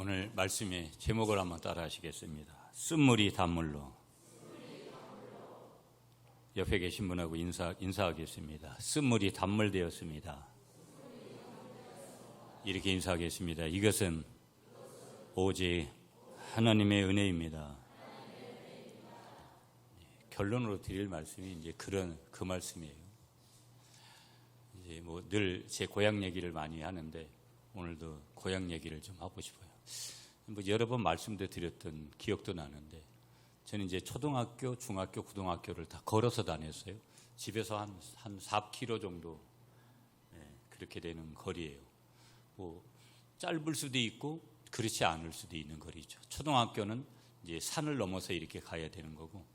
오늘 말씀의 제목을 한번 따라 하시겠습니다. 쓴물이 단물로. 옆에 계신 분하고 인사하겠습니다. 쓴물이 단물 되었습니다. 이렇게 인사하겠습니다. 이것은 오직 하나님의 은혜입니다. 결론으로 드릴 말씀이 이제 그 말씀이에요. 이제 뭐 늘 제 고향 얘기를 많이 하는데 오늘도 고향 얘기를 좀 하고 싶어요. 뭐 여러 번 말씀도 드렸던 기억도 나는데 저는 이제 초등학교, 중학교, 고등학교를 다 걸어서 다녔어요. 집에서 한 4km 정도 그렇게 되는 거리예요. 뭐 짧을 수도 있고 그렇지 않을 수도 있는 거리죠. 초등학교는 이제 산을 넘어서 이렇게 가야 되는 거고,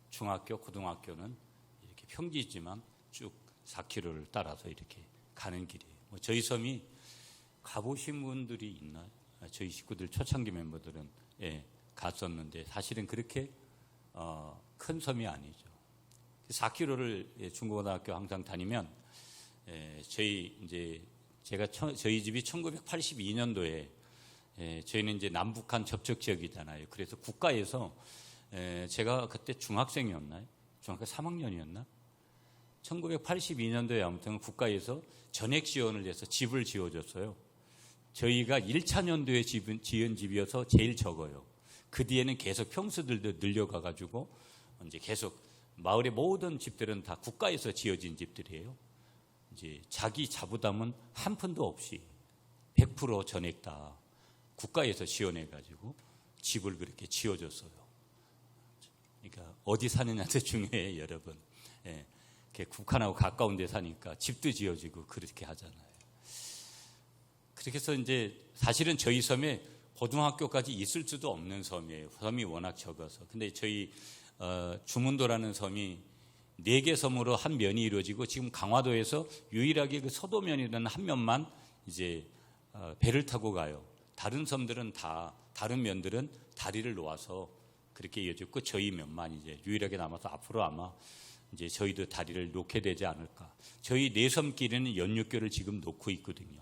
중학교, 고등학교는 이렇게 평지지만 쭉 4km를 따라서 이렇게 가는 길이에요. 뭐 저희 섬이 가보신 분들이 있나요? 저희 식구들 초창기 멤버들은 갔었는데 사실은 그렇게 큰 섬이 아니죠. 4km를 중고등학교 항상 다니면 저희 집이 1982년도에 저희는 이제 남북한 접촉 지역이잖아요. 그래서 국가에서 제가 그때 중학생이었나요? 중학교 3학년이었나? 1982년도에 아무튼 국가에서 전액 지원을 해서 집을 지어줬어요. 저희가 1차 년도에 지은 집이어서 제일 적어요. 그 뒤에는 계속 평수들도 늘려가가지고 이제 계속 마을의 모든 집들은 다 국가에서 지어진 집들이에요. 이제 자기 자부담은 한 푼도 없이 100% 전액 다 국가에서 지원해가지고 집을 그렇게 지어줬어요. 그러니까 어디 사느냐도 중요해요, 여러분. 국한하고 가까운 데 사니까 집도 지어지고 그렇게 하잖아요. 그렇게 해서 이제 사실은 저희 섬에 고등학교까지 있을 수도 없는 섬이에요. 섬이 워낙 적어서. 근데 저희 주문도라는 섬이 4개 섬으로 한 면이 이루어지고 지금 강화도에서 유일하게 그 서도면이라는 한 면만 이제 배를 타고 가요. 다른 섬들은 다른 면들은 다리를 놓아서 그렇게 이어졌고 저희 면만 이제 유일하게 남아서 앞으로 아마 이제 저희도 다리를 놓게 되지 않을까. 저희 4섬끼리는 연육교를 지금 놓고 있거든요.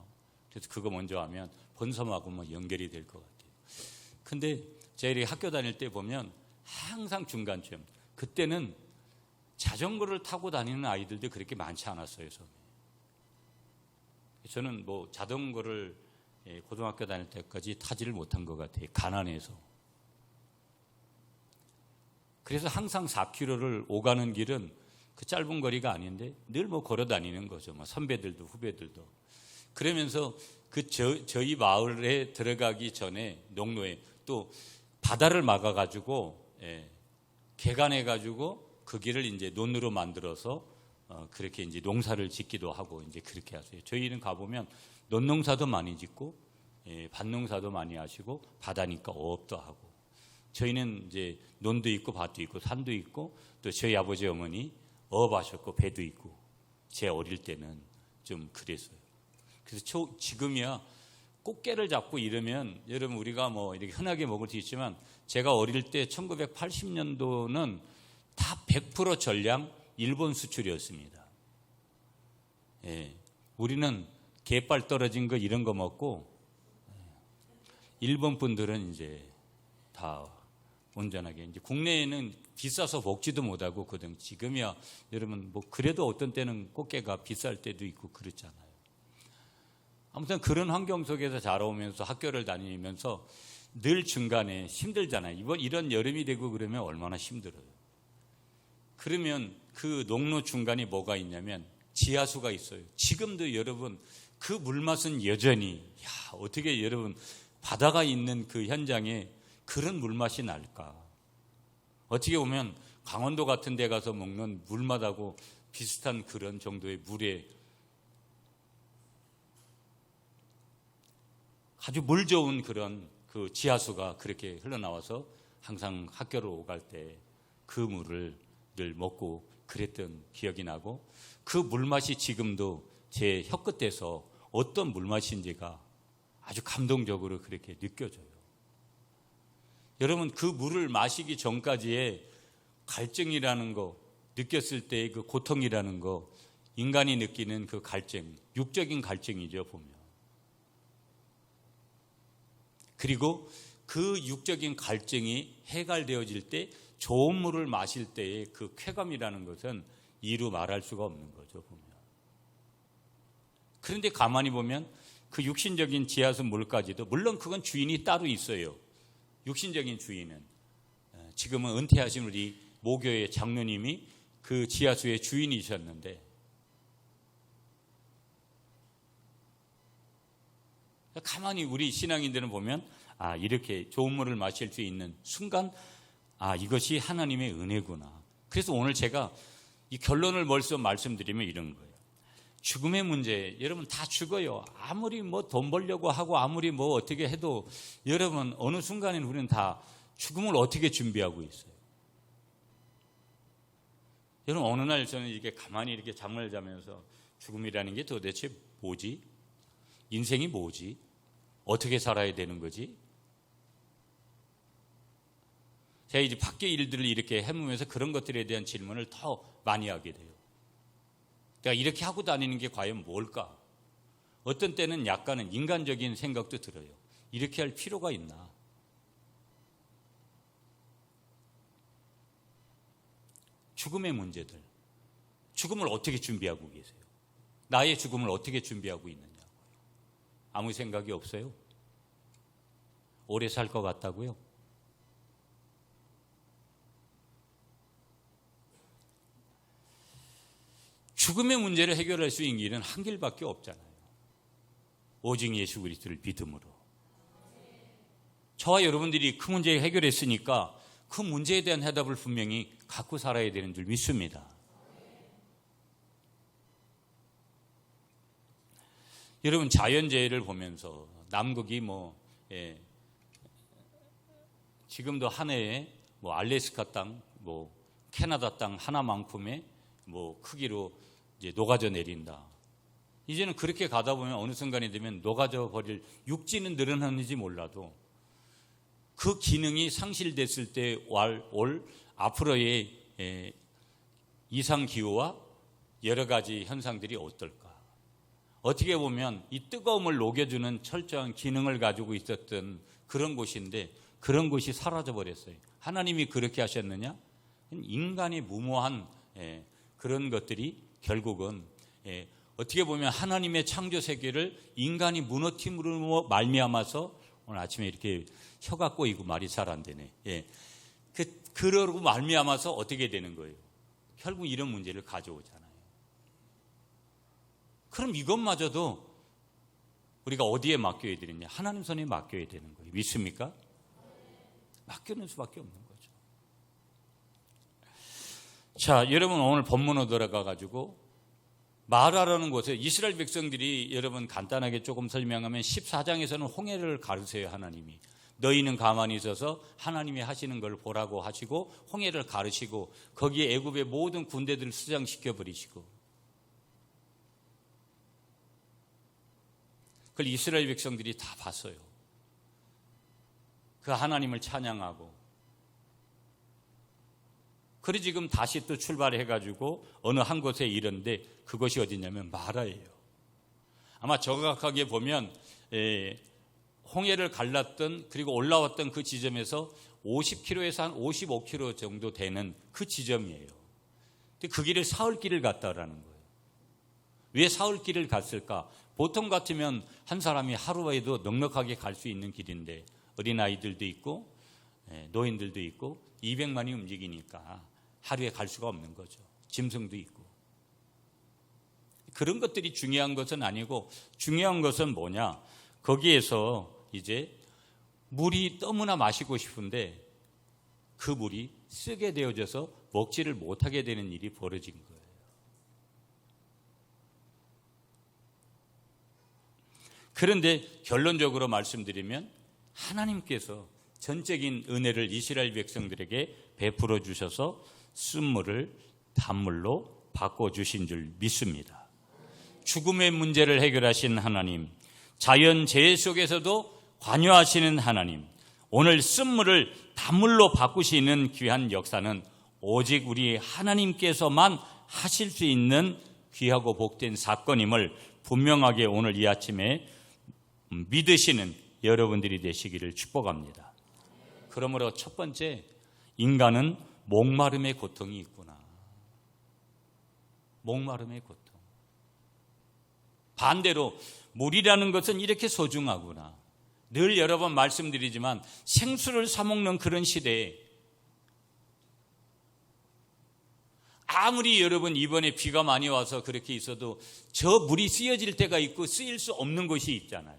그래서 그거 먼저 하면 본섬하고 뭐 연결이 될 것 같아요. 근데 저희 학교 다닐 때 보면 항상 중간쯤 그때는 자전거를 타고 다니는 아이들도 그렇게 많지 않았어요, 섬에. 저는 뭐 자전거를 고등학교 다닐 때까지 타지를 못한 것 같아요. 가난해서. 그래서 항상 4km를 오가는 길은 그 짧은 거리가 아닌데 늘 뭐 걸어 다니는 거죠. 뭐 선배들도 후배들도. 그러면서 저희 마을에 들어가기 전에 농로에 또 바다를 막아가지고 개간해가지고 그 길을 이제 논으로 만들어서 그렇게 이제 농사를 짓기도 하고 이제 그렇게 하세요. 저희는 가보면 논농사도 많이 짓고 밭농사도 많이 하시고 바다니까 어업도 하고. 저희는 이제 논도 있고 밭도 있고 산도 있고 또 저희 아버지 어머니 어업하셨고 배도 있고 제 어릴 때는 좀 그랬어요. 그래서 지금이야 꽃게를 잡고 이러면 여러분 우리가 뭐 이렇게 흔하게 먹을 수 있지만 제가 어릴 때 1980년도는 다 100% 전량 일본 수출이었습니다. 우리는 게빨 떨어진 거 이런 거 먹고 일본 분들은 이제 다 온전하게 이제 국내에는 비싸서 먹지도 못하고 그등 지금이야 여러분 뭐 그래도 어떤 때는 꽃게가 비쌀 때도 있고 그렇잖아요. 아무튼 그런 환경 속에서 자라오면서 학교를 다니면서 늘 중간에 힘들잖아요. 이런 여름이 되고 그러면 얼마나 힘들어요. 그러면 그 농로 중간에 뭐가 있냐면 지하수가 있어요. 지금도 여러분 그 물맛은 여전히 어떻게 여러분 바다가 있는 그 현장에 그런 물맛이 날까? 어떻게 보면 강원도 같은 데 가서 먹는 물맛하고 비슷한 그런 정도의 물에 아주 물 좋은 그런 그 지하수가 그렇게 흘러나와서 항상 학교로 오갈 때 그 물을 늘 먹고 그랬던 기억이 나고 그 물맛이 지금도 제 혀끝에서 어떤 물맛인지가 아주 감동적으로 그렇게 느껴져요. 여러분 그 물을 마시기 전까지의 갈증이라는 거 느꼈을 때의 그 고통이라는 거 인간이 느끼는 그 갈증 육적인 갈증이죠 보면. 그리고 그 육적인 갈증이 해갈되어질 때 좋은 물을 마실 때의 그 쾌감이라는 것은 이루 말할 수가 없는 거죠, 보면. 그런데 가만히 보면 그 육신적인 지하수 물까지도, 물론 그건 주인이 따로 있어요. 육신적인 주인은. 지금은 은퇴하신 우리 모교의 장로님이 그 지하수의 주인이셨는데, 가만히 우리 신앙인들은 보면 이렇게 좋은 물을 마실 수 있는 순간 이것이 하나님의 은혜구나. 그래서 오늘 제가 이 결론을 벌써 말씀드리면 이런 거예요. 죽음의 문제, 여러분 다 죽어요. 아무리 뭐 돈 벌려고 하고 아무리 뭐 어떻게 해도 여러분 어느 순간에는 우리는 다 죽음을 어떻게 준비하고 있어요. 여러분 어느 날 저는 이렇게 가만히 이렇게 잠을 자면서 죽음이라는 게 도대체 뭐지? 인생이 뭐지? 어떻게 살아야 되는 거지? 제가 이제 밖에 일들을 이렇게 해보면서 그런 것들에 대한 질문을 더 많이 하게 돼요. 그러니까 이렇게 하고 다니는 게 과연 뭘까? 어떤 때는 약간은 인간적인 생각도 들어요. 이렇게 할 필요가 있나? 죽음의 문제들, 죽음을 어떻게 준비하고 계세요? 나의 죽음을 어떻게 준비하고 있느냐고요? 아무 생각이 없어요? 오래 살 것 같다고요? 죽음의 문제를 해결할 수 있는 길은 한 길밖에 없잖아요. 오직 예수 그리스도를 믿음으로. 저와 여러분들이 그 문제 해결했으니까 그 문제에 대한 해답을 분명히 갖고 살아야 되는 줄 믿습니다. 여러분 자연재해를 보면서 남극이 지금도 한 해에 알래스카 땅, 캐나다 땅 하나만큼의 크기로 이제 녹아져 내린다. 이제는 그렇게 가다 보면 어느 순간이 되면 녹아져 버릴, 육지는 늘어나는지 몰라도 그 기능이 상실됐을 때 올 앞으로의 이상 기후와 여러 가지 현상들이 어떨까? 어떻게 보면 이 뜨거움을 녹여주는 철저한 기능을 가지고 있었던 그런 곳인데 그런 곳이 사라져 버렸어요. 하나님이 그렇게 하셨느냐? 인간의 무모한 그런 것들이 결국은 어떻게 보면 하나님의 창조 세계를 인간이 무너뜨림으로 말미암아서 오늘 아침에 이렇게 혀가 꼬이고 말이 잘 안 되네. 그러고 말미암아서 어떻게 되는 거예요? 결국 이런 문제를 가져오잖아요. 그럼 이것마저도 우리가 어디에 맡겨야 되느냐? 하나님 손에 맡겨야 되는 거예요. 믿습니까? 맡겨놓을 수밖에 없는 거죠. 자, 여러분 오늘 본문으로 들어가가지고 마라라는 곳에 이스라엘 백성들이, 여러분 간단하게 조금 설명하면 14장에서는 홍해를 가르세요. 하나님이 너희는 가만히 있어서 하나님이 하시는 걸 보라고 하시고 홍해를 가르시고 거기에 애굽의 모든 군대들을 수장시켜 버리시고, 그걸 이스라엘 백성들이 다 봤어요. 그 하나님을 찬양하고, 그래 지금 다시 또 출발해가지고 어느 한 곳에 이르는데 그것이 어디냐면 마라예요. 아마 정확하게 보면 홍해를 갈랐던, 그리고 올라왔던 그 지점에서 50km에서 한 55km 정도 되는 그 지점이에요. 근데 그 길을 사흘길을 갔다라는 거예요. 왜 사흘길을 갔을까? 보통 같으면 한 사람이 하루에도 넉넉하게 갈 수 있는 길인데 어린아이들도 있고 노인들도 있고 200만이 움직이니까 하루에 갈 수가 없는 거죠. 짐승도 있고. 그런 것들이 중요한 것은 아니고, 중요한 것은 뭐냐? 거기에서 이제 물이 너무나 마시고 싶은데 그 물이 쓰게 되어져서 먹지를 못하게 되는 일이 벌어진 거예요. 그런데 결론적으로 말씀드리면 하나님께서 전적인 은혜를 이스라엘 백성들에게 베풀어 주셔서 쓴물을 단물로 바꿔주신 줄 믿습니다. 죽음의 문제를 해결하신 하나님, 자연재해 속에서도 관여하시는 하나님, 오늘 쓴물을 단물로 바꾸시는 귀한 역사는 오직 우리 하나님께서만 하실 수 있는 귀하고 복된 사건임을 분명하게 오늘 이 아침에 믿으시는 여러분들이 되시기를 축복합니다. 그러므로 첫 번째, 인간은 목마름의 고통이 있구나. 목마름의 고통. 반대로 물이라는 것은 이렇게 소중하구나. 늘 여러 번 말씀드리지만 생수를 사먹는 그런 시대에 아무리 여러분 이번에 비가 많이 와서 그렇게 있어도 저 물이 쓰여질 때가 있고 쓰일 수 없는 곳이 있잖아요.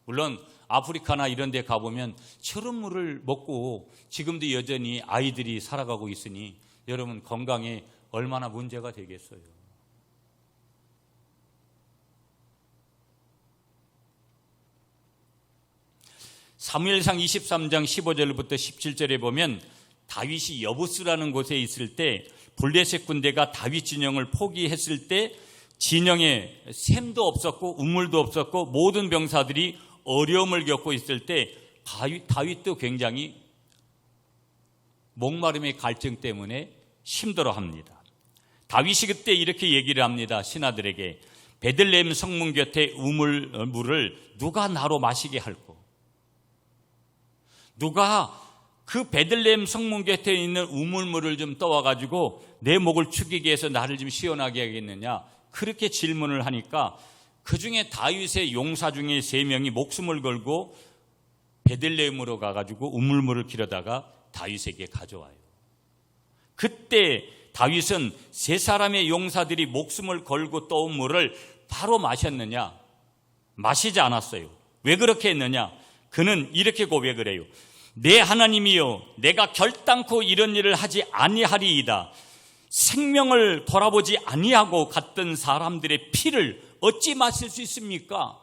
물론 아프리카나 이런 데 가보면 저런 물을 먹고 지금도 여전히 아이들이 살아가고 있으니 여러분 건강에 얼마나 문제가 되겠어요. 사무엘상 23장 15절부터 17절에 보면 다윗이 여부스라는 곳에 있을 때 블레셋 군대가 다윗 진영을 포기했을 때 진영에 샘도 없었고 우물도 없었고 모든 병사들이 어려움을 겪고 있을 때 다윗도 굉장히 목마름의 갈증 때문에 힘들어합니다. 다윗이 그때 이렇게 얘기를 합니다. 신하들에게 베들레헴 성문 곁에 우물물을 누가 나로 마시게 할꼬? 누가 그 베들레헴 성문 곁에 있는 우물물을 좀 떠와가지고 내 목을 축이게 해서 나를 좀 시원하게 하겠느냐? 그렇게 질문을 하니까 그 중에 다윗의 용사 중에 3명이 목숨을 걸고 베들레헴으로 가가지고 우물물을 길어다가 다윗에게 가져와요. 그때 다윗은 3사람의 용사들이 목숨을 걸고 떠온 물을 바로 마셨느냐? 마시지 않았어요. 왜 그렇게 했느냐? 그는 이렇게 고백을 해요. 내 하나님이여, 내가 결단코 이런 일을 하지 아니하리이다. 생명을 돌아보지 아니하고 갔던 사람들의 피를 어찌 마실 수 있습니까?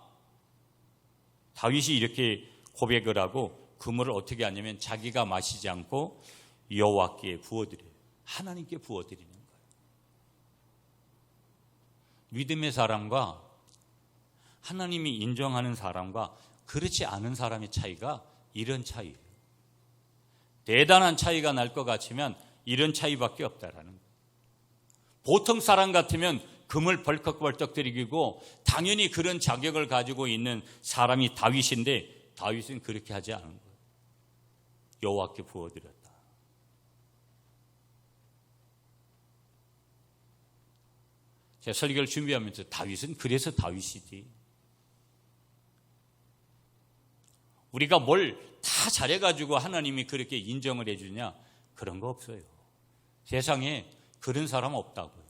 다윗이 이렇게 고백을 하고 그 물을 어떻게 하냐면 자기가 마시지 않고 여호와께 부어드려요. 하나님께 부어드리는 거예요. 믿음의 사람과 하나님이 인정하는 사람과 그렇지 않은 사람의 차이가 이런 차이예요. 대단한 차이가 날 것 같으면 이런 차이밖에 없다라는 거예요. 보통 사람 같으면 금을 벌컥벌떡 들이고 당연히 그런 자격을 가지고 있는 사람이 다윗인데 다윗은 그렇게 하지 않은 거예요. 여호와께 부어드렸다. 제가 설교를 준비하면서 다윗은 그래서 다윗이지. 우리가 뭘 다 잘해가지고 하나님이 그렇게 인정을 해주냐? 그런 거 없어요. 세상에 그런 사람 없다고요.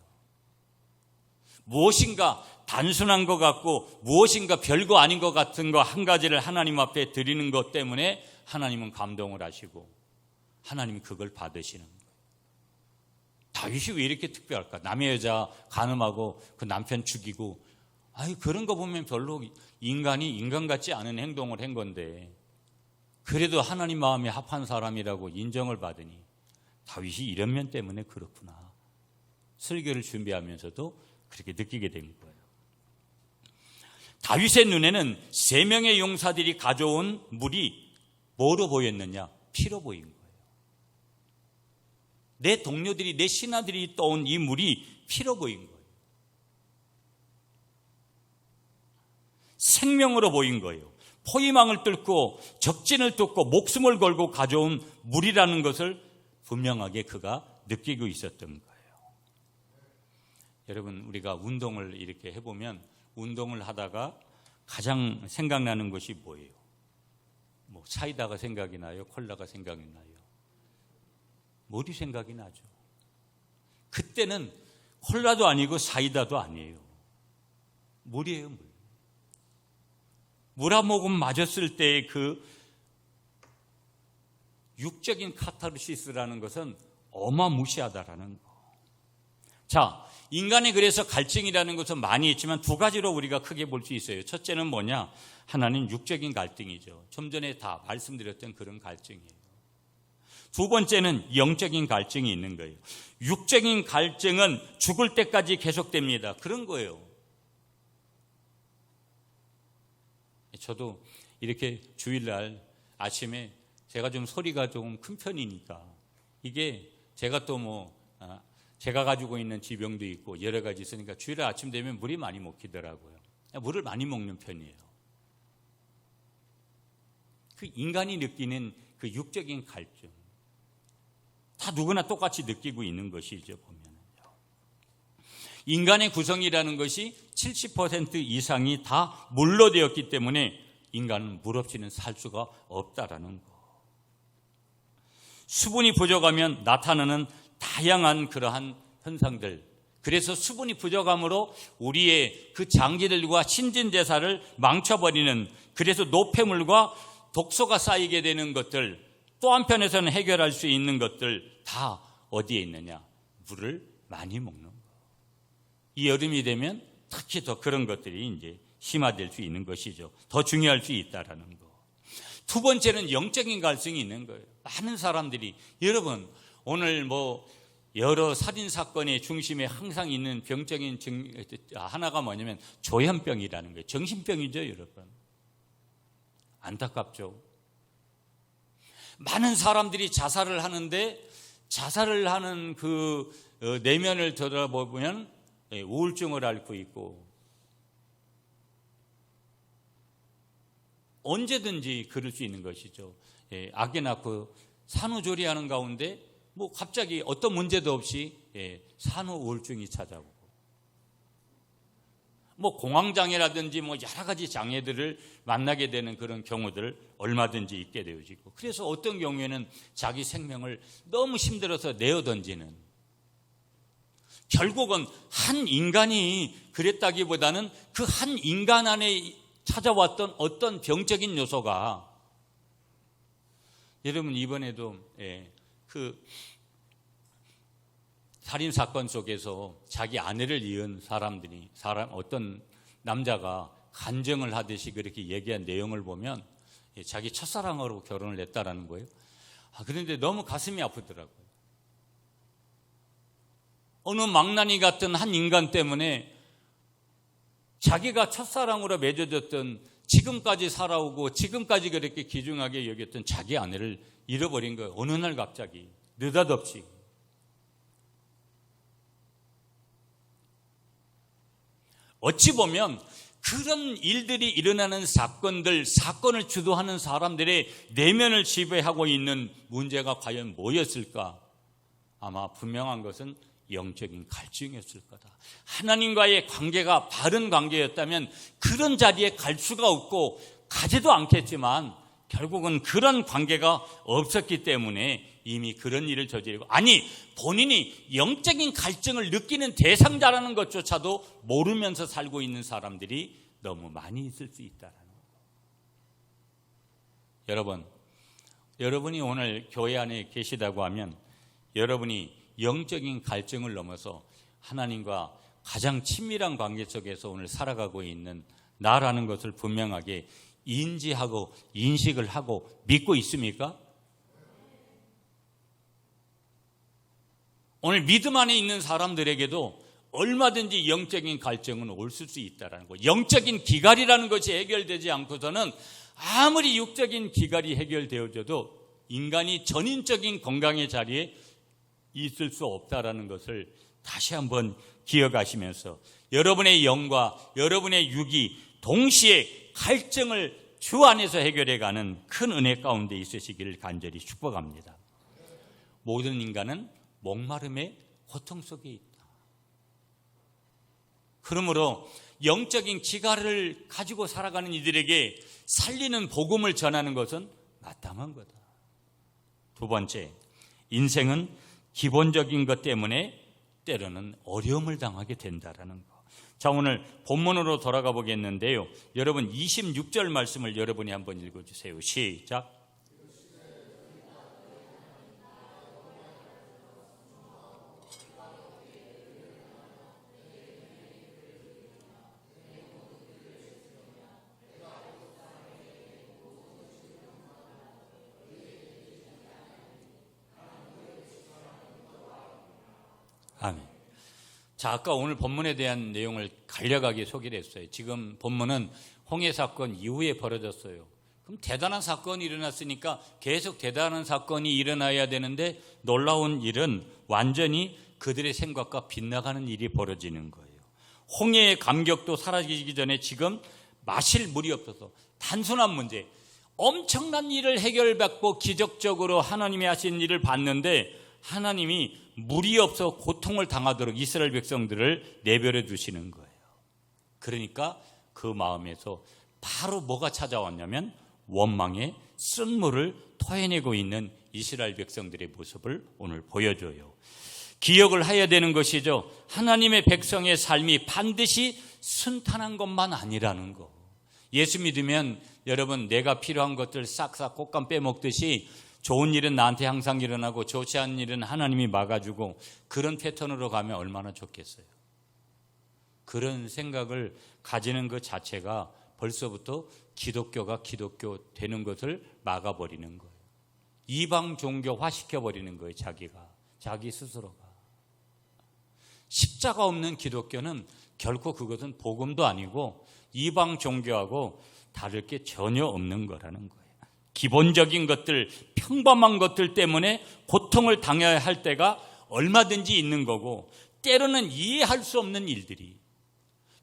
무엇인가 단순한 것 같고 무엇인가 별거 아닌 것 같은 거 한 가지를 하나님 앞에 드리는 것 때문에 하나님은 감동을 하시고 하나님이 그걸 받으시는 거예요. 다윗이 왜 이렇게 특별할까? 남의 여자 간음하고 그 남편 죽이고 그런 거 보면 별로 인간이 인간 같지 않은 행동을 한 건데 그래도 하나님 마음에 합한 사람이라고 인정을 받으니 다윗이 이런 면 때문에 그렇구나. 설교를 준비하면서도 그렇게 느끼게 된 거예요. 다윗의 눈에는 3명의 용사들이 가져온 물이 뭐로 보였느냐? 피로 보인 거예요. 내 동료들이, 내 신하들이 떠온 이 물이 피로 보인 거예요. 생명으로 보인 거예요. 포위망을 뚫고 적진을 뚫고 목숨을 걸고 가져온 물이라는 것을 분명하게 그가 느끼고 있었던 거예요. 여러분, 우리가 운동을 이렇게 해보면 운동을 하다가 가장 생각나는 것이 뭐예요? 사이다가 생각이 나요? 콜라가 생각이 나요? 물이 생각이 나죠. 그때는 콜라도 아니고 사이다도 아니에요. 물이에요, 물. 물 한 모금 맞았을 때의 그 육적인 카타르시스라는 것은 어마무시하다라는 거. 자, 인간이 그래서 갈증이라는 것은 많이 있지만 2가지로 우리가 크게 볼 수 있어요. 첫째는 뭐냐? 하나는 육적인 갈등이죠. 좀 전에 다 말씀드렸던 그런 갈증이에요. 2번째는 영적인 갈증이 있는 거예요. 육적인 갈증은 죽을 때까지 계속됩니다. 그런 거예요. 저도 이렇게 주일날 아침에 제가 좀 소리가 조금 큰 편이니까 이게 제가 또 제가 가지고 있는 지병도 있고 여러 가지 있으니까 주일날 아침 되면 물이 많이 먹히더라고요. 물을 많이 먹는 편이에요. 그 인간이 느끼는 그 육적인 갈증, 다 누구나 똑같이 느끼고 있는 것이죠. 보면은요, 인간의 구성이라는 것이 70% 이상이 다 물로 되었기 때문에 인간은 물 없이는 살 수가 없다라는 거. 수분이 부족하면 나타나는 다양한 그러한 현상들, 그래서 수분이 부족함으로 우리의 그 장기들과 신진대사를 망쳐버리는, 그래서 노폐물과 독소가 쌓이게 되는 것들, 또 한편에서는 해결할 수 있는 것들 다 어디에 있느냐? 물을 많이 먹는 거. 이 여름이 되면 특히 더 그런 것들이 이제 심화될 수 있는 것이죠. 더 중요할 수 있다라는 거. 두 번째는 영적인 갈증이 있는 거예요. 많은 사람들이, 여러분 오늘 여러 살인 사건의 중심에 항상 있는 병적인 하나가 뭐냐면 조현병이라는 거예요. 정신병이죠, 여러분. 안타깝죠. 많은 사람들이 자살을 하는데 자살을 하는 그 내면을 들어보면 우울증을 앓고 있고, 언제든지 그럴 수 있는 것이죠. 아기 낳고 산후조리하는 가운데 갑자기 어떤 문제도 없이 산후 우울증이 찾아오고, 공황장애라든지 여러 가지 장애들을 만나게 되는 그런 경우들 얼마든지 있게 되어지고, 그래서 어떤 경우에는 자기 생명을 너무 힘들어서 내어던지는, 결국은 한 인간이 그랬다기보다는 그 한 인간 안에 찾아왔던 어떤 병적인 요소가, 여러분 이번에도 그 살인 사건 속에서 자기 아내를 이은 어떤 남자가 간증을 하듯이 그렇게 얘기한 내용을 보면 자기 첫사랑으로 결혼을 했다라는 거예요. 그런데 너무 가슴이 아프더라고요. 어느 망나니 같은 한 인간 때문에 자기가 첫사랑으로 맺어졌던, 지금까지 살아오고 지금까지 그렇게 귀중하게 여겼던 자기 아내를 잃어버린 거예요. 어느 날 갑자기 느닷없이. 어찌 보면 그런 일들이 일어나는 사건을 주도하는 사람들의 내면을 지배하고 있는 문제가 과연 뭐였을까? 아마 분명한 것은 영적인 갈증이었을 거다. 하나님과의 관계가 바른 관계였다면 그런 자리에 갈 수가 없고 가지도 않겠지만, 결국은 그런 관계가 없었기 때문에 이미 그런 일을 저지르고, 본인이 영적인 갈증을 느끼는 대상자라는 것조차도 모르면서 살고 있는 사람들이 너무 많이 있을 수 있다는 거예요. 여러분이 오늘 교회 안에 계시다고 하면 여러분이 영적인 갈증을 넘어서 하나님과 가장 친밀한 관계 속에서 오늘 살아가고 있는 나라는 것을 분명하게 인지하고 인식을 하고 믿고 있습니까? 오늘 믿음 안에 있는 사람들에게도 얼마든지 영적인 갈증은 올 수 있다는 거. 영적인 기갈이라는 것이 해결되지 않고서는 아무리 육적인 기갈이 해결되어져도 인간이 전인적인 건강의 자리에 있을 수 없다라는 것을 다시 한번 기억하시면서 여러분의 영과 여러분의 육이 동시에 갈증을 주 안에서 해결해가는 큰 은혜 가운데 있으시기를 간절히 축복합니다. 모든 인간은 목마름의 고통 속에 있다. 그러므로 영적인 기갈을 가지고 살아가는 이들에게 살리는 복음을 전하는 것은 마땅한 거다. 두 번째, 인생은 기본적인 것 때문에 때로는 어려움을 당하게 된다라는 거. 자, 오늘 본문으로 돌아가 보겠는데요. 여러분 26절 말씀을 여러분이 한번 읽어주세요. 시작. 아멘. 자, 아까 오늘 본문에 대한 내용을 간략하게 소개를 했어요. 지금 본문은 홍해 사건 이후에 벌어졌어요. 그럼 대단한 사건이 일어났으니까 계속 대단한 사건이 일어나야 되는데, 놀라운 일은 완전히 그들의 생각과 빗나가는 일이 벌어지는 거예요. 홍해의 감격도 사라지기 전에 지금 마실 물이 없어서 단순한 문제, 엄청난 일을 해결받고 기적적으로 하나님이 하신 일을 봤는데 하나님이 물이 없어 고통을 당하도록 이스라엘 백성들을 내버려 두시는 거예요. 그러니까 그 마음에서 바로 뭐가 찾아왔냐면 원망의 쓴물을 토해내고 있는 이스라엘 백성들의 모습을 오늘 보여줘요. 기억을 해야 되는 것이죠. 하나님의 백성의 삶이 반드시 순탄한 것만 아니라는 거. 예수 믿으면 여러분 내가 필요한 것들 싹싹 꽃감 빼먹듯이 좋은 일은 나한테 항상 일어나고 좋지 않은 일은 하나님이 막아주고 그런 패턴으로 가면 얼마나 좋겠어요. 그런 생각을 가지는 것 자체가 벌써부터 기독교가 기독교 되는 것을 막아버리는 거예요. 이방 종교화 시켜버리는 거예요. 자기 스스로가. 십자가 없는 기독교는 결코 그것은 복음도 아니고 이방 종교하고 다를 게 전혀 없는 거라는 거예요. 기본적인 것들, 평범한 것들 때문에 고통을 당해야 할 때가 얼마든지 있는 거고 때로는 이해할 수 없는 일들이,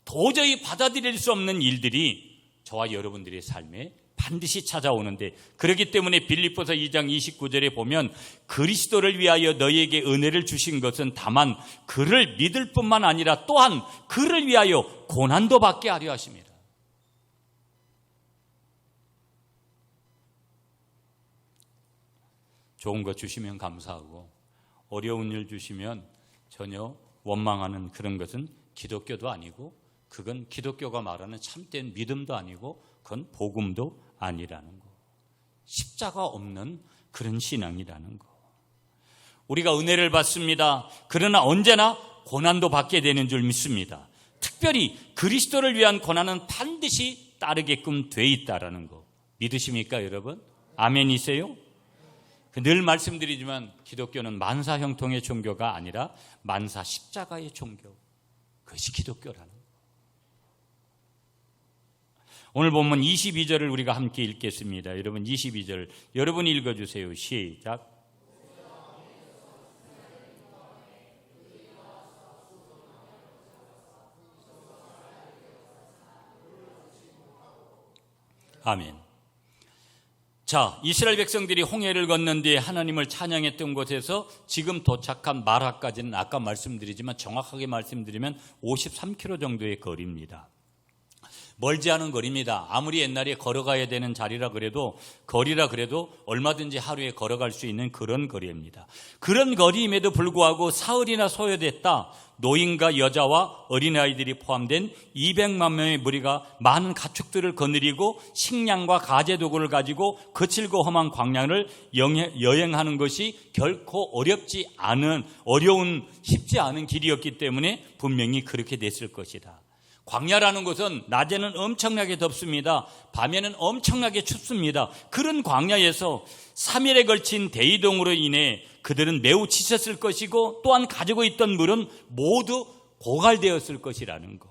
도저히 받아들일 수 없는 일들이 저와 여러분들의 삶에 반드시 찾아오는데, 그렇기 때문에 빌립보서 2장 29절에 보면 그리스도를 위하여 너희에게 은혜를 주신 것은 다만 그를 믿을 뿐만 아니라 또한 그를 위하여 고난도 받게 하려 하십니다. 좋은 것 주시면 감사하고 어려운 일 주시면 전혀 원망하는 그런 것은 기독교도 아니고 그건 기독교가 말하는 참된 믿음도 아니고 그건 복음도 아니라는 거. 십자가 없는 그런 신앙이라는 거. 우리가 은혜를 받습니다. 그러나 언제나 고난도 받게 되는 줄 믿습니다. 특별히 그리스도를 위한 고난은 반드시 따르게끔 돼 있다라는 거. 믿으십니까 여러분? 아멘이세요? 늘 말씀드리지만 기독교는 만사 형통의 종교가 아니라 만사 십자가의 종교. 그것이 기독교라는 거. 오늘 본문 22절을 우리가 함께 읽겠습니다. 여러분 22절 여러분이 읽어주세요. 시작. 아멘. 자, 이스라엘 백성들이 홍해를 건넌 뒤에 하나님을 찬양했던 곳에서 지금 도착한 마라까지는 아까 말씀드리지만 정확하게 말씀드리면 53km 정도의 거리입니다. 멀지 않은 거리입니다. 아무리 옛날에 걸어가야 되는 자리라 그래도 거리라 그래도 얼마든지 하루에 걸어갈 수 있는 그런 거리입니다. 그런 거리임에도 불구하고 사흘이나 소요됐다. 노인과 여자와 어린아이들이 포함된 200만 명의 무리가 많은 가축들을 거느리고 식량과 가재도구를 가지고 거칠고 험한 광야를 여행하는 것이 결코 쉽지 않은 길이었기 때문에 분명히 그렇게 됐을 것이다. 광야라는 것은 낮에는 엄청나게 덥습니다. 밤에는 엄청나게 춥습니다. 그런 광야에서 3일에 걸친 대이동으로 인해 그들은 매우 지쳤을 것이고 또한 가지고 있던 물은 모두 고갈되었을 것이라는 거.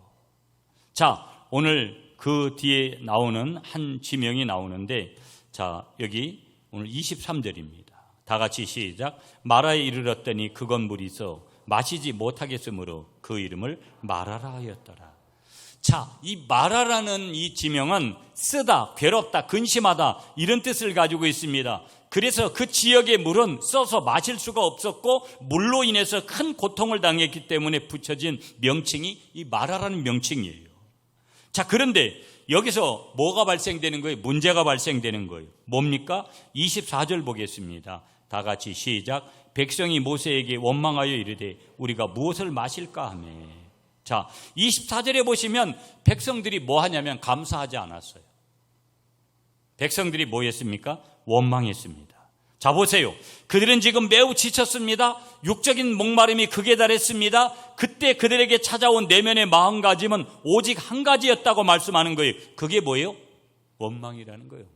자, 오늘 그 뒤에 나오는 한 지명이 나오는데, 자, 여기 오늘 23절입니다. 다 같이 시작. 마라에 이르렀더니 그 건물이 있어 마시지 못하겠으므로 그 이름을 마라라 하였더라. 자, 이 마라라는 이 지명은 쓰다, 괴롭다, 근심하다 이런 뜻을 가지고 있습니다. 그래서 그 지역의 물은 써서 마실 수가 없었고 물로 인해서 큰 고통을 당했기 때문에 붙여진 명칭이 이 마라라는 명칭이에요. 자, 그런데 여기서 뭐가 발생되는 거예요? 문제가 발생되는 거예요. 뭡니까? 24절 보겠습니다. 다 같이 시작. 백성이 모세에게 원망하여 이르되 우리가 무엇을 마실까 하며. 자, 24절에 보시면 백성들이 뭐 하냐면 감사하지 않았어요. 백성들이 뭐 했습니까? 원망했습니다. 자, 보세요. 그들은 지금 매우 지쳤습니다. 육적인 목마름이 극에 달했습니다. 그때 그들에게 찾아온 내면의 마음가짐은 오직 한 가지였다고 말씀하는 거예요. 그게 뭐예요? 원망이라는 거예요.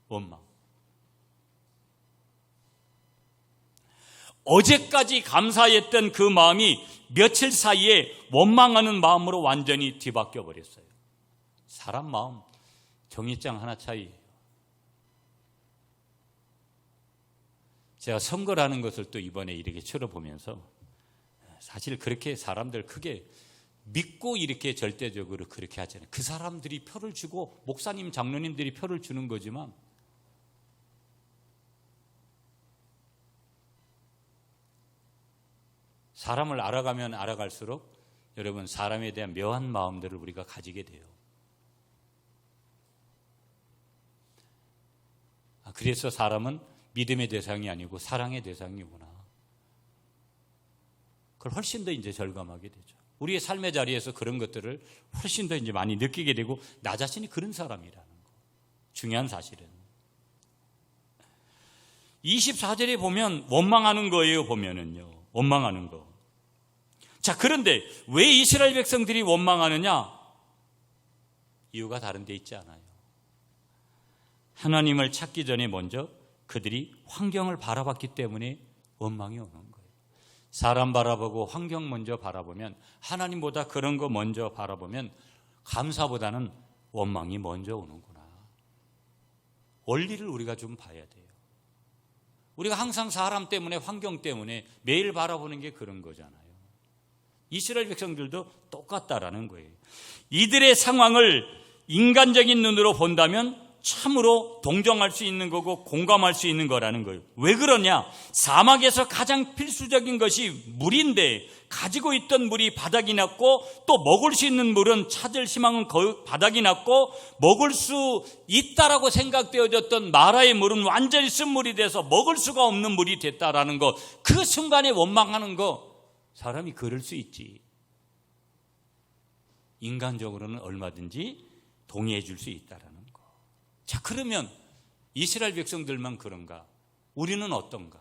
원망. 어제까지 감사했던 그 마음이 며칠 사이에 원망하는 마음으로 완전히 뒤바뀌어 버렸어요. 사람 마음 종이장 하나 차이. 제가 선거라는 것을 또 이번에 이렇게 치러보면서 사실 그렇게 사람들 크게 믿고 이렇게 절대적으로 그렇게 하잖아요. 그 사람들이 표를 주고 목사님, 장로님들이 표를 주는 거지만 사람을 알아가면 알아갈수록 여러분 사람에 대한 묘한 마음들을 우리가 가지게 돼요. 그래서 사람은 믿음의 대상이 아니고 사랑의 대상이구나. 그걸 훨씬 더 이제 절감하게 되죠. 우리의 삶의 자리에서 그런 것들을 훨씬 더 이제 많이 느끼게 되고 나 자신이 그런 사람이라는 거. 중요한 사실은. 24절에 보면 원망하는 거예요. 보면은요. 원망하는 거. 자, 그런데 왜 이스라엘 백성들이 원망하느냐? 이유가 다른 데 있지 않아요. 하나님을 찾기 전에 먼저 그들이 환경을 바라봤기 때문에 원망이 오는 거예요. 사람 바라보고 환경 먼저 바라보면, 하나님보다 그런 거 먼저 바라보면 감사보다는 원망이 먼저 오는구나. 원리를 우리가 좀 봐야 돼요. 우리가 항상 사람 때문에, 환경 때문에 매일 바라보는 게 그런 거잖아요. 이스라엘 백성들도 똑같다라는 거예요. 이들의 상황을 인간적인 눈으로 본다면 참으로 동정할 수 있는 거고 공감할 수 있는 거라는 거예요. 왜 그러냐? 사막에서 가장 필수적인 것이 물인데 가지고 있던 물이 바닥이 났고 또 먹을 수 있는 물은 찾을 희망은 바닥이 났고 먹을 수 있다라고 생각되어졌던 마라의 물은 완전히 쓴물이 돼서 먹을 수가 없는 물이 됐다라는 거. 그 순간에 원망하는 거 사람이 그럴 수 있지. 인간적으로는 얼마든지 동의해 줄 수 있다라는 거. 자, 그러면 이스라엘 백성들만 그런가? 우리는 어떤가?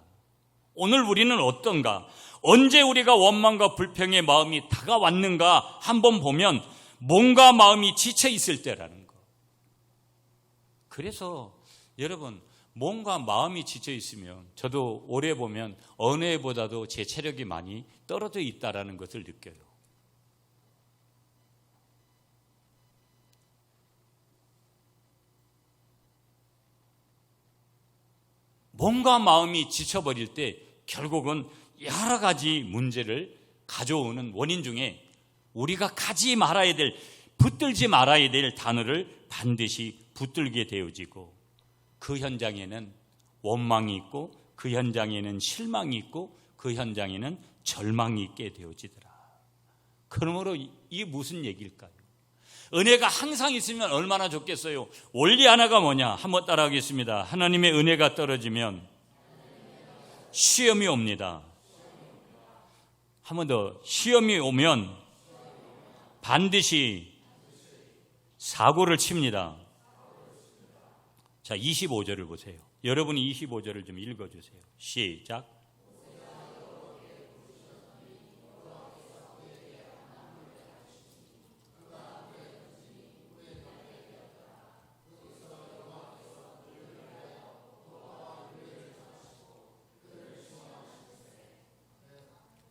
오늘 우리는 어떤가? 언제 우리가 원망과 불평의 마음이 다가왔는가 한번 보면 몸과 마음이 지쳐 있을 때라는 거. 그래서 여러분, 몸과 마음이 지쳐 있으면 저도 올해 보면 어느 해보다도 제 체력이 많이 떨어져 있다라는 것을 느껴요. 몸과 마음이 지쳐버릴 때 결국은 여러 가지 문제를 가져오는 원인 중에 우리가 가지 말아야 될, 붙들지 말아야 될 단어를 반드시 붙들게 되어지고, 그 현장에는 원망이 있고 그 현장에는 실망이 있고 그 현장에는 절망이 있게 되어지더라. 그러므로 이게 무슨 얘기일까요? 은혜가 항상 있으면 얼마나 좋겠어요. 원리 하나가 뭐냐? 한번 따라하겠습니다. 하나님의 은혜가 떨어지면 시험이 옵니다. 한 번 더. 시험이 오면 반드시 사고를 칩니다. 자, 25절을 보세요. 여러분이 25절을 좀 읽어주세요. 시작.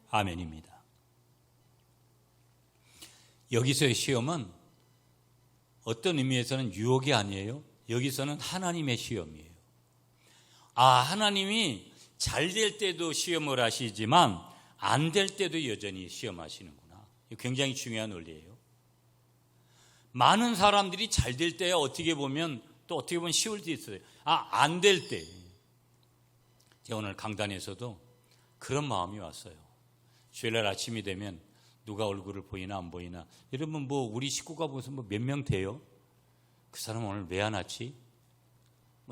아멘입니다. 여기서의 시험은 어떤 의미에서는 유혹이 아니에요. 여기서는 하나님의 시험이에요. 하나님이 잘 될 때도 시험을 하시지만 안 될 때도 여전히 시험하시는구나. 이거 굉장히 중요한 원리예요. 많은 사람들이 잘 될 때야 어떻게 보면 또 어떻게 보면 쉬울 때 있어요. 안 될 때. 제가 오늘 강단에서도 그런 마음이 왔어요. 주일날 아침이 되면 누가 얼굴을 보이나 안 보이나. 여러분 우리 식구가 무슨 몇 명 돼요? 그 사람 오늘 왜 안 왔지?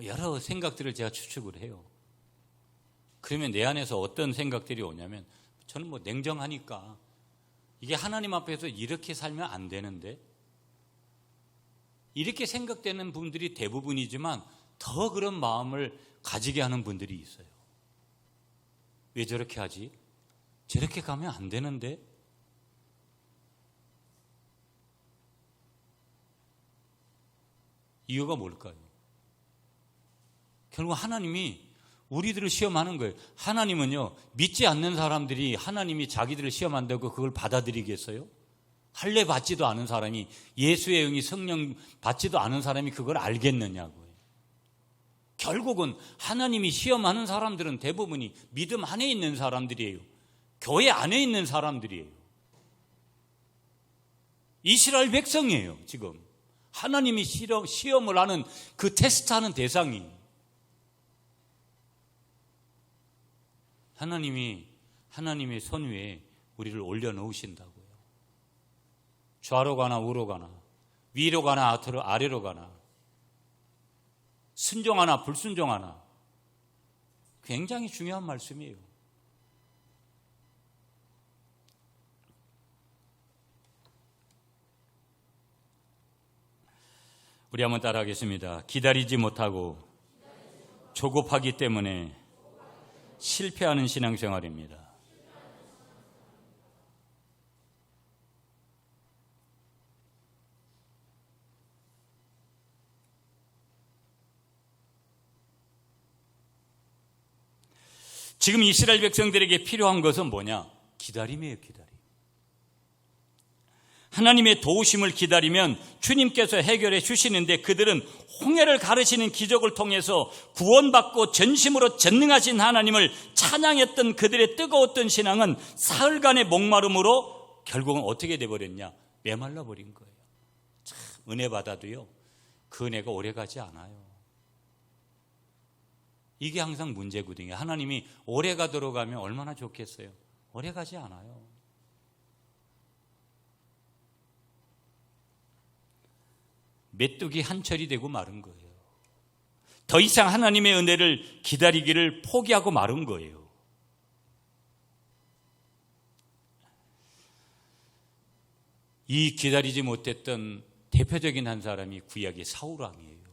여러 생각들을 제가 추측을 해요. 그러면 내 안에서 어떤 생각들이 오냐면, 저는 냉정하니까 이게 하나님 앞에서 이렇게 살면 안 되는데, 이렇게 생각되는 분들이 대부분이지만 더 그런 마음을 가지게 하는 분들이 있어요. 왜 저렇게 하지? 저렇게 가면 안 되는데? 이유가 뭘까요? 결국 하나님이 우리들을 시험하는 거예요. 하나님은요, 믿지 않는 사람들이 하나님이 자기들을 시험한다고 그걸 받아들이겠어요? 할례 받지도 않은 사람이, 예수의 영이 성령 받지도 않은 사람이 그걸 알겠느냐고요. 결국은 하나님이 시험하는 사람들은 대부분이 믿음 안에 있는 사람들이에요. 교회 안에 있는 사람들이에요. 이스라엘 백성이에요. 지금 하나님이 시험을 하는 그 테스트하는 대상이 하나님의 손 위에 우리를 올려놓으신다고요. 좌로 가나 우로 가나, 위로 가나 아래로 가나, 순종하나 불순종하나, 굉장히 중요한 말씀이에요. 우리 한번 따라하겠습니다. 기다리지 못하고 조급하기 때문에 실패하는 신앙생활입니다. 지금 이스라엘 백성들에게 필요한 것은 뭐냐? 기다림이에요. 기다림. 하나님의 도우심을 기다리면 주님께서 해결해 주시는데, 그들은 홍해를 가르시는 기적을 통해서 구원받고 전심으로 전능하신 하나님을 찬양했던 그들의 뜨거웠던 신앙은 사흘간의 목마름으로 결국은 어떻게 돼버렸냐? 메말라 버린 거예요. 참, 은혜 받아도요, 그 은혜가 오래가지 않아요. 이게 항상 문제거든요. 하나님이 오래가도록 하면 얼마나 좋겠어요. 오래가지 않아요. 메뚜기 한철이 되고 마른 거예요. 더 이상 하나님의 은혜를 기다리기를 포기하고 마른 거예요. 이 기다리지 못했던 대표적인 한 사람이 구약의 사울왕이에요.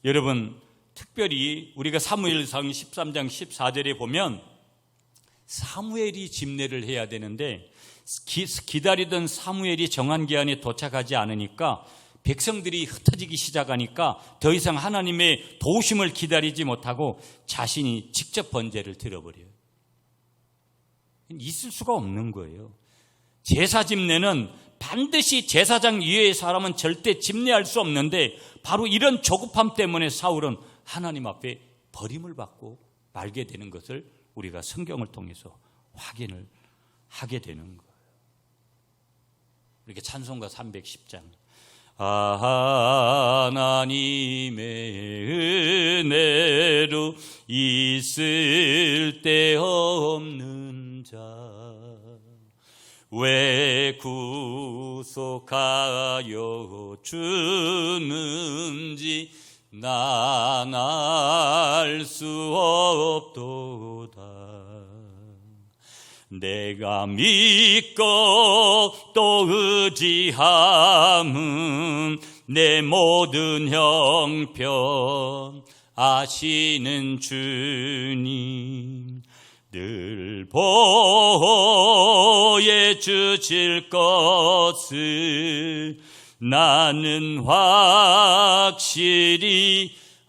여러분, 특별히 우리가 사무엘상 13장 14절에 보면 사무엘이 집례를 해야 되는데 기다리던 사무엘이 정한 기한에 도착하지 않으니까 백성들이 흩어지기 시작하니까 더 이상 하나님의 도우심을 기다리지 못하고 자신이 직접 번제를 드려버려요. 있을 수가 없는 거예요. 제사 집례는 반드시 제사장 이외의 사람은 절대 집례할 수 없는데, 바로 이런 조급함 때문에 사울은 하나님 앞에 버림을 받고 말게 되는 것을 우리가 성경을 통해서 확인을 하게 되는 거예요. 이렇게 찬송가 310장, 하나님의 은혜로 있을 데 없는 자, 왜 구속하여 주는지 난 알 수 없도다. 내가 믿고 또 의지함은 내 모든 형편 아시는 주님, 늘 보여주실 것을 나는 확실히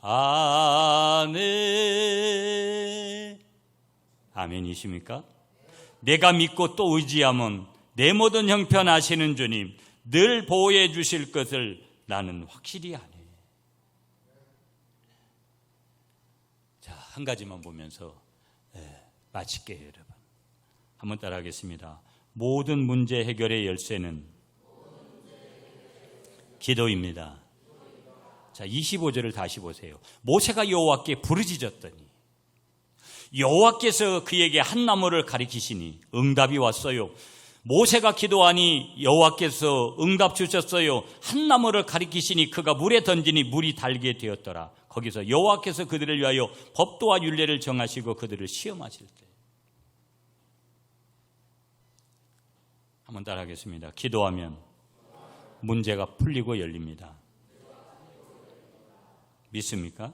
아네. 아멘이십니까? 내가 믿고 또 의지하면 내 모든 형편 아시는 주님, 늘 보호해 주실 것을 나는 확실히 아네. 자, 한 가지만 보면서 마칠게요, 여러분. 한번 따라하겠습니다. 모든 문제 해결의 열쇠는 기도입니다. 자, 25절을 다시 보세요. 모세가 여호와께 부르짖었더니 여호와께서 그에게 한 나무를 가리키시니 응답이 왔어요. 모세가 기도하니 여호와께서 응답 주셨어요. 한 나무를 가리키시니 그가 물에 던지니 물이 달게 되었더라. 거기서 여호와께서 그들을 위하여 법도와 율례를 정하시고 그들을 시험하실 때. 한번 따라하겠습니다. 기도하면 문제가 풀리고 열립니다. 믿습니까?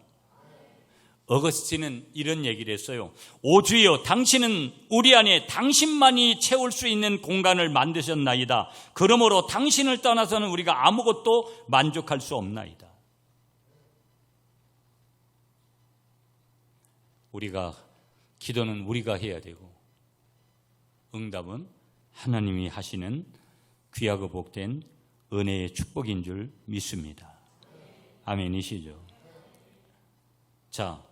어거스틴은 이런 얘기를 했어요. 오 주여, 당신은 우리 안에 당신만이 채울 수 있는 공간을 만드셨나이다. 그러므로 당신을 떠나서는 우리가 아무것도 만족할 수 없나이다. 기도는 우리가 해야 되고 응답은 하나님이 하시는 귀하고 복된 은혜의 축복인 줄 믿습니다. 아멘이시죠? 자,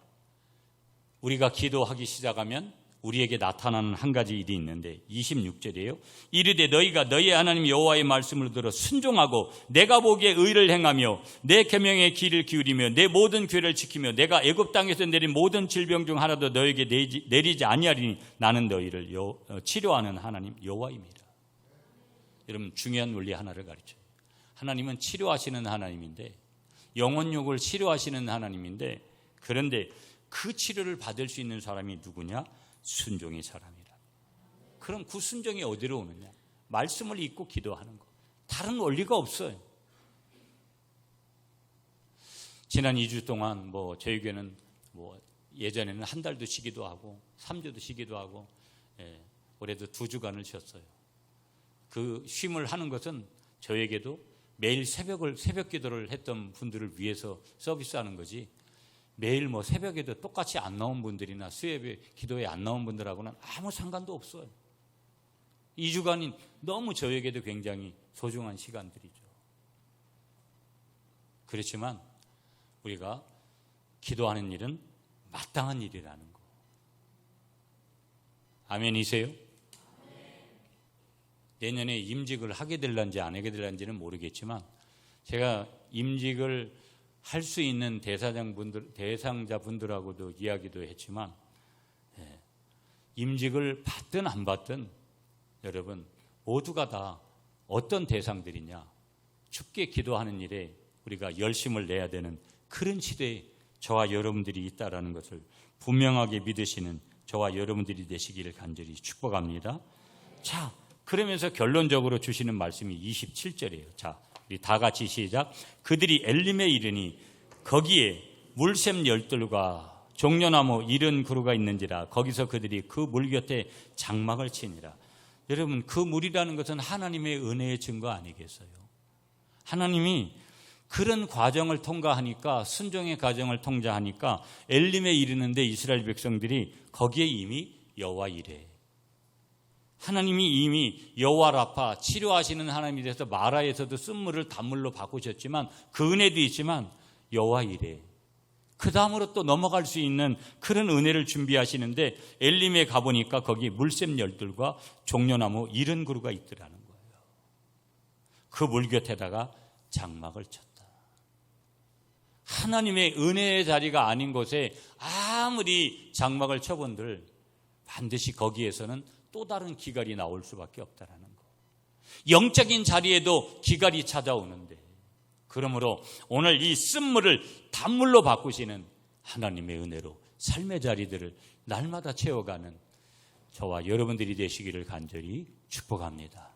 우리가 기도하기 시작하면 우리에게 나타나는 한 가지 일이 있는데 26절이에요. 이르되 너희가 너희 하나님 여호와의 말씀을 들어 순종하고 내가 보기에 의를 행하며 내 계명의 귀를 기울이며 내 모든 규례를 지키며 내가 애굽 땅에서 내린 모든 질병 중 하나도 너에게 내리지 아니하리니 나는 너희를 치료하는 하나님 여호와입니다. 여러분 중요한 원리 하나를 가르쳐요. 하나님은 치료하시는 하나님인데 영혼욕을 치료하시는 하나님인데 그런데 그 치료를 받을 수 있는 사람이 누구냐? 순종의 사람이라. 그럼 그 순종이 어디로 오느냐? 말씀을 읽고 기도하는 거. 다른 원리가 없어요. 지난 2주 동안 저희 교회는 예전에는 한 달도 쉬기도 하고 3주도 쉬기도 하고 올해도 2주간을 쉬었어요. 그 쉼을 하는 것은 저에게도 매일 새벽 기도를 했던 분들을 위해서 서비스하는 거지 매일 새벽에도 똑같이 안 나온 분들이나 수요예배 기도에 안 나온 분들하고는 아무 상관도 없어요. 2주간이 너무 저에게도 굉장히 소중한 시간들이죠. 그렇지만 우리가 기도하는 일은 마땅한 일이라는 거. 아멘이세요? 내년에 임직을 하게 될런지 안 하게 될런지는 모르겠지만 제가 임직을 할 수 있는 대상자분들하고도 이야기도 했지만 임직을 받든 안 받든 여러분 모두가 다 어떤 대상들이냐 춥게 기도하는 일에 우리가 열심을 내야 되는 그런 시대에 저와 여러분들이 있다라는 것을 분명하게 믿으시는 저와 여러분들이 되시기를 간절히 축복합니다. 자, 그러면서 결론적으로 주시는 말씀이 27절이에요. 자, 우리 다 같이 시작. 그들이 엘림에 이르니 거기에 물샘 열들과 종려나무 이른 그루가 있는지라 거기서 그들이 그 물 곁에 장막을 치니라. 여러분 그 물이라는 것은 하나님의 은혜의 증거 아니겠어요? 하나님이 그런 과정을 통과하니까 순종의 과정을 통과하니까 엘림에 이르는데 이스라엘 백성들이 거기에 이미 여호와 이레 하나님이 이미 여호와 라파 치료하시는 하나님이 돼서 마라에서도 쓴물을 단물로 바꾸셨지만 그 은혜도 있지만 여호와 이레 그 다음으로 또 넘어갈 수 있는 그런 은혜를 준비하시는데 엘림에 가보니까 거기 물샘 열들과 종려나무 이른 그루가 있더라는 거예요. 그 물 곁에다가 장막을 쳤다. 하나님의 은혜의 자리가 아닌 곳에 아무리 장막을 쳐본들 반드시 거기에서는 또 다른 기갈이 나올 수밖에 없다라는 거. 영적인 자리에도 기갈이 찾아오는데 그러므로 오늘 이 쓴물을 단물로 바꾸시는 하나님의 은혜로 삶의 자리들을 날마다 채워가는 저와 여러분들이 되시기를 간절히 축복합니다.